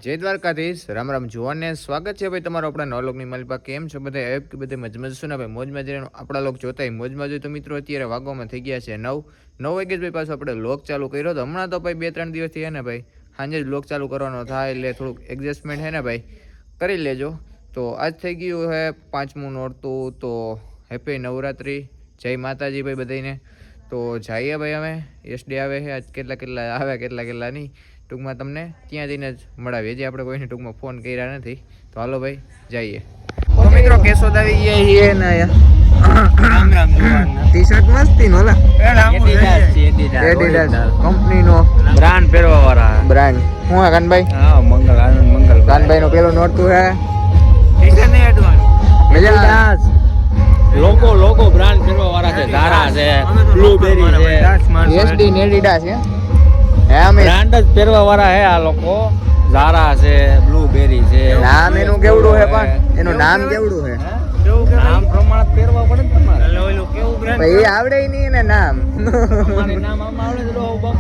જય દ્વારકાધીશ, રામ રામ જોવાને સ્વાગત છે ભાઈ તમારો આપણા નવલોકની માલિપા. કેમ છો બધા? એપ કે બધે મજમજશું ને ભાઈ, મોજમાં જઈને આપણા લોક જોતાય મોજમાં જોઈએ. તો મિત્રો અત્યારે વાગવામાં થઈ ગયા છે 9 વાગે જ ભાઈ પાછો આપણે લોક ચાલુ કર્યો. તો હમણાં તો ભાઈ 2-3 દિવસથી છે ને ભાઈ સાંજે જ લોક ચાલુ કરવાનો થાય, એટલે થોડુંક એડજસ્ટમેન્ટ છે ને ભાઈ કરી લેજો. તો આજ થઈ ગયું છે 5મું નોરતું. તો હેપી નવરાત્રિ, જય માતાજી ભાઈ બધાને. તો જઈએ ભાઈ અમે એસડી આવે છે આજ, કેટલા આવે કેટલા નહીં, ટૂંકમાં તમને ત્યાં જઈને જ મળાવીએ. હજી આપણે કોઈને ટૂંકમાં ફોન કર્યા નથી. તો હાલો ભાઈ જઈએ. તો મિત્રો કેશોદ આવી ગયા છીએ ને રામ રામ ટી શર્ટ મસ્તી નો એડિડાસ કંપનીનો બ્રાન્ડ પહેરવા વાળા બ્રાન્ડ. હું હે કાનભાઈ? હા, મંગલ આનંદ મંગલ. કાનભાઈ નું પેલું નોરતું હે લોકો બ્રાન્ડ પહેરવા વાળા છે. ઝારા છે, બ્લુબેરી છે, એસડી ને એડિડાસ છે. હે અમે બ્રાન્ડ જ પહેરવા વાળા હે આ લોકો. ઝારા છે, બ્લુબેરી છે. નામ એનું કેવડું હે? પણ એનું નામ કેવડું હે? નામ પ્રમાણે પહેરવા પડે ને તમારે. કેવું બ્રાન્ડ ભાઈ આવડે નહીં ને નામ. તમારે નામ આમ આવડે છે તો બાપ.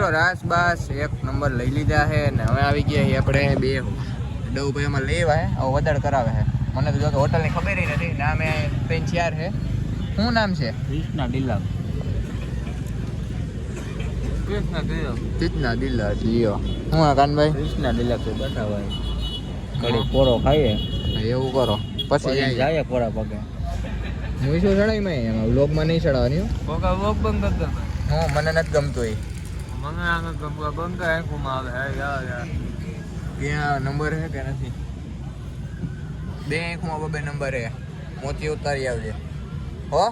મિત્રો રાસ બાસ એક નંબર લઈ લીધા છે ને હવે આવી ગયા છે આપણે બે ડવભાઈ એમાં લેવા હે હવે વધારે કરાવે છે મને તો જો કે હોટલની ખબર નથી નામે 3-4 છે શું નામ છે કૃષ્ણા ડીલા કિતના દિલ્લા જીઓ હું આ કાનભાઈ કૃષ્ણા ડીલા તો બતાવાય ઘડી પોરો ખાઈએ એવું કરો પછી પછી જાય પોરા પગે હું શું ચડાવી મેં એમાં વ્લોગમાં નહીં ચડાવવાની હો. કોકા વોક બંધ કર દે હું મને નથી ગમતું એ મને આને ગમવા બંધ કર આંખોમાં આવે હે યાર ત્યાં નંબર છે કે નથી બે આંખમાં બબે નંબર છે મોતી ઉતારી આવજે હો